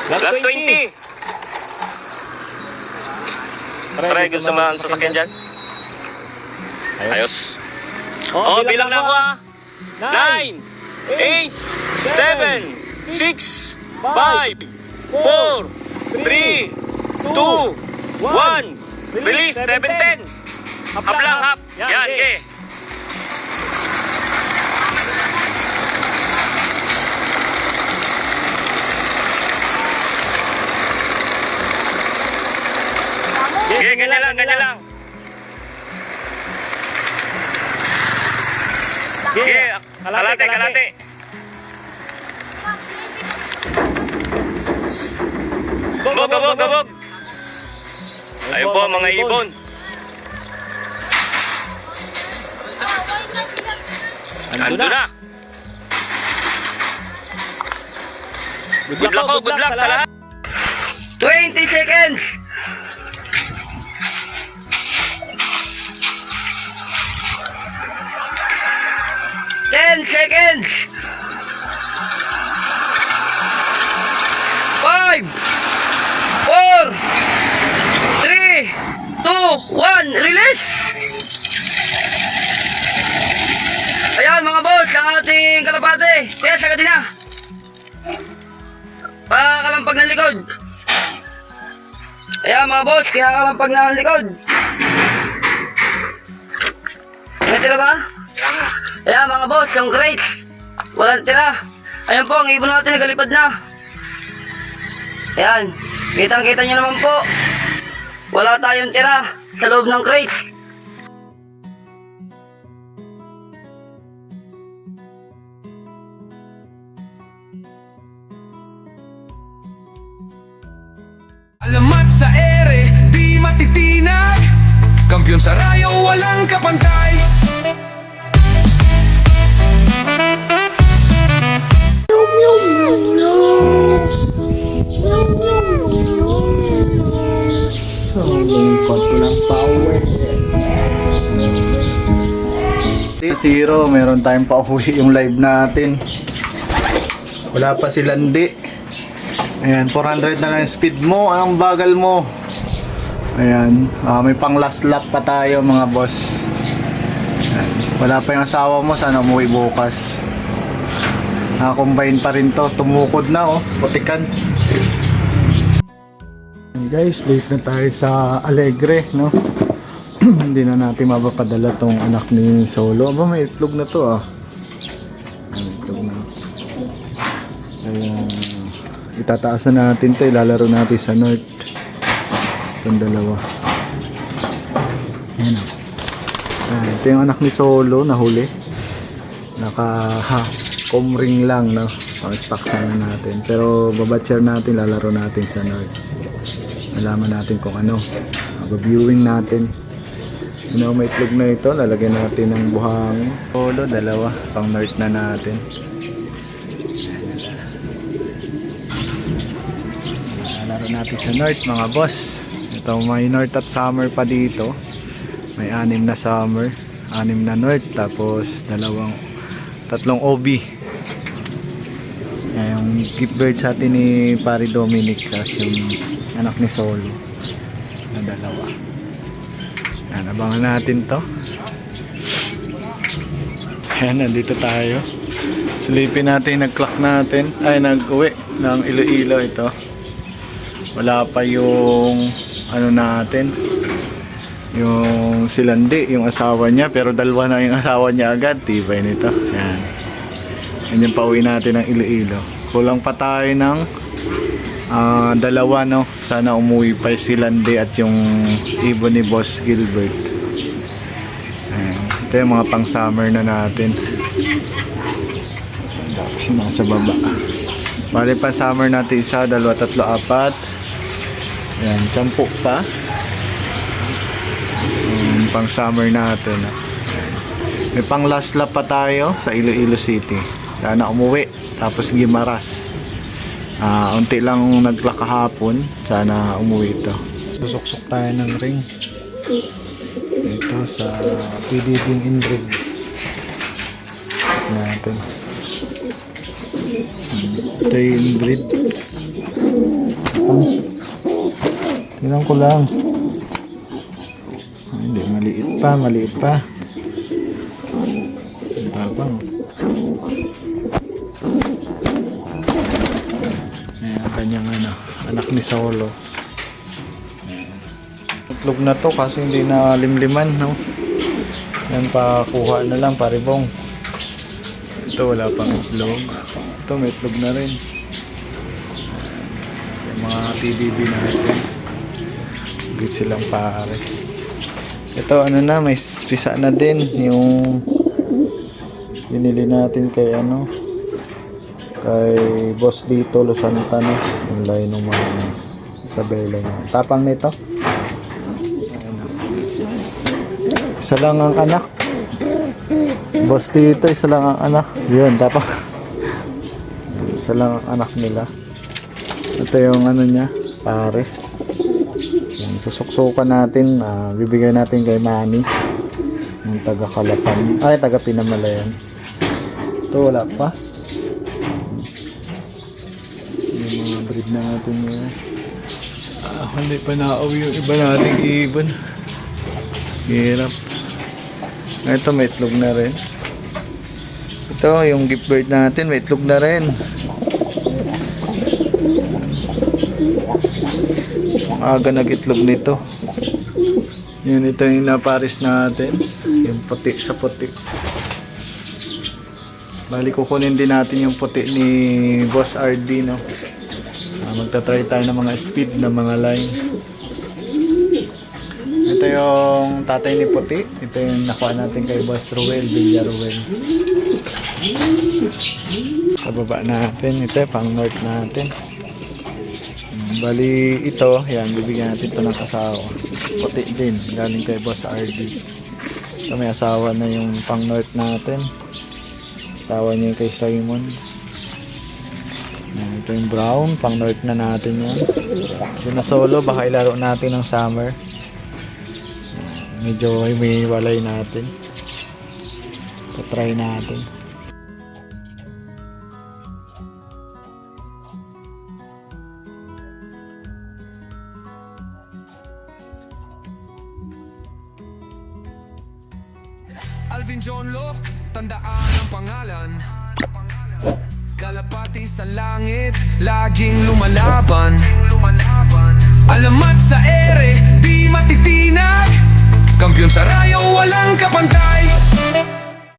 Last 20. Try ko sa mga sasakyan dyan. Ayos. Oh, bilang na ako ha. 9, 8, 7, 6, 5, 4, 3, 2, 1. Release, 7-10. Hap lang, hap. Yan, okay. Okay, ganyan lang, ganyan lang. Okay, kalate, kalate. Gabog. Ayun po mga ibon. Ando na. Good luck sa lahat. 20 seconds. 10 seconds. 5, 4, 3, 2, 1. Release. Ayan mga boss, ang ating kalapate. Kaya sagad din na. Pakalampag ng likod. Ayan mga boss, kaya kalampag ng likod. May tira ba? Ayan mga boss, yung crates. Walang tira. Ayan po, ang ibon natin nagalipad na. Ayan, kitang-kita nyo naman po. Wala tayong tira sa loob ng crates. Alamat sa ere, di matitinag. Kampiyon sa rayo, walang kapantay. Zero, meron tayong pauwi yung live natin. Wala pa si Landi. Ayan, 400 na lang yung speed mo. Anong bagal mo? Ayan, may pang last lap pa tayo mga boss. Ayan, wala pa yung asawa mo, sana umuwi bukas. Nakakombine pa rin to, tumukod na oh, putikan. Guys, late na tayo sa Alegre, no? Hindi na natin mapapadala tong anak ni Solo. Aba, may itlog na to ah. May itlog na. Kaya itataasan natin to, ilalaro natin sa north. Itong dalawa. Ayan o. Ito yung anak ni Solo, nahuli. Naka-com ring lang, no? Pang-stock sana natin. Pero babatcher natin, lalaro natin sa north. Malaman natin kung ano. Mag-viewing natin. Ano, may itlog na ito, lalagyan natin ng buhangin. Solo, dalawa, pang north na natin. Laro natin sa north mga boss. Ito, may north at summer pa dito. May 6 na summer, 6 na north, tapos tatlong OB. Yung gift bird sa atin ni Pari Dominic, kasi yung anak ni Solo na dalawa. Yan, abangan natin to. Ayan, nandito tayo. Silipin natin, nag-clock natin. Ay, nag-uwi ng Iloilo ito. Wala pa yung ano natin, yung silandi, yung asawa niya. Pero dalawa na yung asawa niya agad. Tibay nito. Yan. Yan yung pauwi natin ng Iloilo. Kulang pa tayo ng dalawa, no? Sana umuwi pa si Landi at yung ibon ni Boss Gilbert. Ayan. Ito yung mga pang summer na natin. Kasi nasa baba. Bali pa summer natin, 1, 2, 3, 4. Ayan, 10 pa. Pang summer natin. May pang last lap pa tayo sa Iloilo City. Sana umuwi. Tapos Gimaras. Unti lang nag-clock kahapon. Sana umuwi ito. Susuksok tayo ng ring. Ito sa PDB inbreed natin. Ito yung inbreed. tapang. Tingnan ko lang. Ay, hindi, maliit pa. Ang tapang. Ayan, ang kanyang anak ni Solo. Itlog na to kasi hindi na limliman, no? Yan, pakuha na lang, paribong. Ito, wala pang itlog. Ito, may itlog na rin. Yung mga TDB natin. Good silang pares. Ito, may pisa na din. Yung binili natin kay kay Boss Lito Losanta, no? Yung line ng mga Isabela niya. Tapang nito. Isa lang ang anak. Boss Lito, isa lang ang anak. Yun, tapang. Isa lang ang anak nila. Ito yung niya, pares. Yan, susuksukan natin, bibigay natin kay Manny. Yung taga Kalapan, taga Pinamalayan. Ito, wala pa. Yung mga breed na natin ngayon. Hindi pa naaw yung iba nating ibon. Hirap. Ito, may itlog na rin. Ito, yung gift bird natin, may itlog na rin. Ang aga nag-itlog nito. Yun, ito yung naparis natin. Yung puti sa puti. Bali, kukunin din natin yung puti ni Boss RD, no? Magta-try tayo ng mga speed ng mga line. Ito yung tatay ni puti. Ito yung nakuha natin kay Boss Ruel, Villaruel. Sa baba natin, ito yung pang north natin. Bali, ito, yan, bibigyan natin ito ng asawa. Puti din, galing kay Boss RD. Ito, may asawa na yung pang north natin. Asawa niya kay Simon. Yan, ito yung brown, pang north na natin yan. Ito na Solo, baka ilaro natin ng summer. Medyo may walay natin. Try natin. Alvin John Loft, tandaan ang pangalan. Kalapati sa langit, laging lumalaban. Alamat sa ere, di matitinag. Kampiyon sa rayo, walang kapantay.